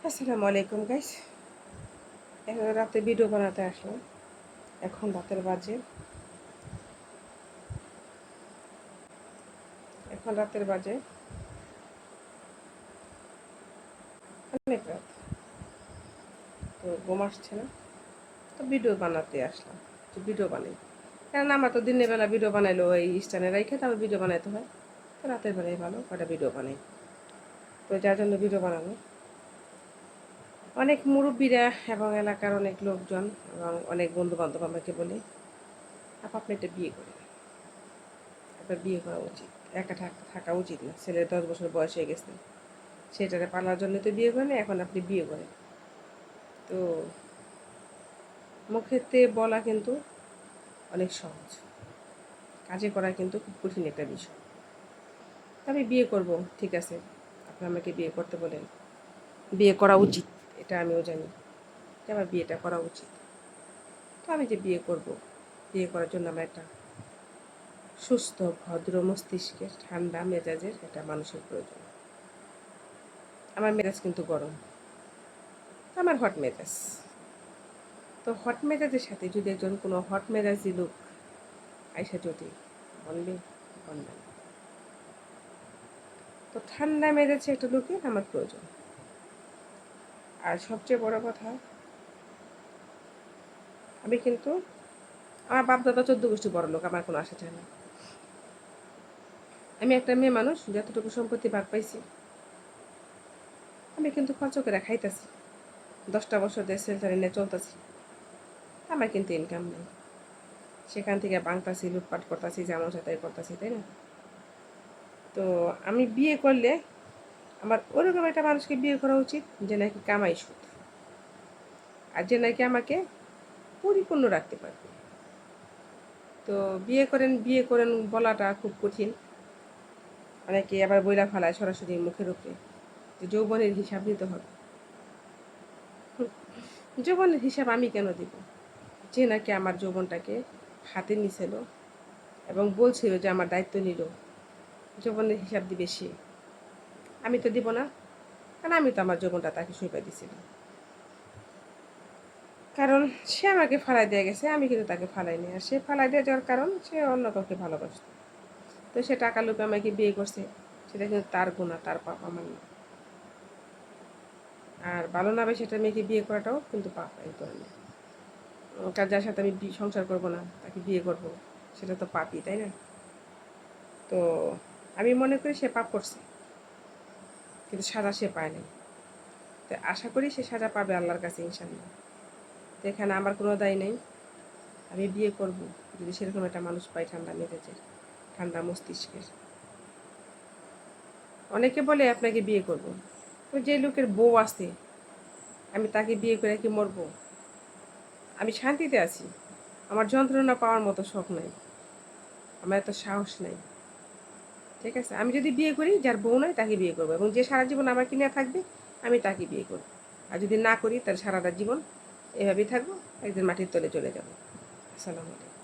আসসালামু আলাইকুম গাইস। এখন রাতে ভিডিও বানাতে আসলাম। এখন রাতের বাজে অনেক রাত। তো ঘুম আসছে না, তো ভিডিও বানাতে আসলাম, তো ভিডিও বানাই। কারণ আমার তো দিনের বেলা ভিডিও বানাইলো এই স্ট্যান্ডে রেখে তারপর ভিডিও বানাইতে হয়, তো রাতের বেলায় ভালো কটা ভিডিও বানাই। তো যার জন্য ভিডিও বানানো, অনেক মুরব্বীরা এবং এলাকার অনেক লোকজন এবং অনেক বন্ধু বান্ধব আমাকে বলে, আপনি একটা বিয়ে করেন, আপনার বিয়ে করা উচিত, একা থাকা উচিত না, ছেলের 10 বছর বয়স হয়ে গেছে, সেটারে পালার জন্য তো বিয়ে করেন, এখন আপনি বিয়ে করেন। তো মুখেতে বলা কিন্তু অনেক সহজ, কাজে করা কিন্তু খুব কঠিন একটা বিষয়। আমি বিয়ে করব, ঠিক আছে, আপনি আমাকে বিয়ে করতে বলেন, বিয়ে করা উচিত, এটা আমিও জানি যে আমার বিয়েটা করা উচিত। তো আমি যে বিয়ে করব, বিয়ে করার জন্য আমার একটা সুস্থ ভদ্র মস্তিষ্কের ঠান্ডা মেজাজের একটা মানুষের প্রয়োজন। আমার মেজাজ কিন্তু গরম, আমার হট মেজাজ। তো হট মেজাজের সাথে যদি একজন কোনো হট মেজাজি লোক আইসা যদি বলবে, বলবে না। তো ঠান্ডা মেজাজে একটা লোকের আমার প্রয়োজন। আর সবচেয়ে বড় কথা, আমি কিন্তু আমার বাপ দাদা 14 গোষ্ঠী বড় লোক, আমার কোনো আশা চায় না। আমি একটা মেয়ে মানুষ, যতটুকু সম্পত্তি ভাগ পাইছি আমি কিন্তু খরচ করে খাইতেছি। 10টা বছর দেশের চারি নিয়ে চলতেছি, আমার কিন্তু ইনকাম নেই। সেখান থেকে বাংতাছি, লুটপাট করতেছি, যেমন সেটাই করতেছি, তাই না? তো আমি বিয়ে করলে আমার ওরকম একটা মানুষকে বিয়ে করা উচিত যে নাকি কামাই সুদ, আর যে নাকি আমাকে পরিপূর্ণ রাখতে পারবে। তো বিয়ে করেন বলাটা খুব কঠিন। অনেকে আবার বইলা ফেলায় সরাসরি মুখের উপরে যে যৌবনের হিসাব দিতে হবে। যৌবনের হিসাব আমি কেন দিব? যে নাকি আমার যৌবনটাকে হাতে নিছিল এবং বলছিল যে আমার দায়িত্ব নিল, যৌবনের হিসাব দিবে সে, আমি তো দিব না। কারণ আমি তো আমার যৌবনটা তাকে সঁপে দিছিলাম। কারণ সে আমাকে ফালাই দিয়ে গেছে, আমি কিন্তু তাকে ফালাইনি। আর সে ফালাই দিয়ে যাওয়ার কারণ সে অন্য কাউকে ভালোবাসত। তো সে টাকা লোভে আমাকে বিয়ে করছে, সেটা কিন্তু তার গুণা, তার পাপ, আমার না। আর ভালো না বেশি সেটা মেয়েকে বিয়ে করাটাও কিন্তু পাপ এই ধরনের। কার যার সাথে আমি সংসার করব না, তাকে বিয়ে করব, সেটা তো পাপই, তাই না? তো আমি মনে করি সে পাপ করছে, কিন্তু সাজা সে পায় নাই। তো আশা করি সে সাজা পাবে আল্লাহর কাছে, ইনশাল্লাহ। তো এখানে আমার কোনো দায় নেই। আমি বিয়ে করব যদি সেরকম একটা মানুষ পাই, ঠান্ডা মেজাজের, ঠান্ডা মস্তিষ্কের। অনেকে বলে আপনাকে বিয়ে করব, তো যে লোকের বউ আছে আমি তাকে বিয়ে করে কি মরবো? আমি শান্তিতে আছি, আমার যন্ত্রণা পাওয়ার মতো শখ নাই, আমার এত সাহস নাই। ঠিক আছে, আমি যদি বিয়ে করি, যার বউ নয় তাকে বিয়ে করবো, এবং যে সারা জীবন আমাকে নিয়ে থাকবে আমি তাকে বিয়ে করবো। আর যদি না করি তাহলে সারাটা জীবন এভাবেই থাকবো, একদিন মাটির তলে চলে যাবো। আসসালামু আলাইকুম।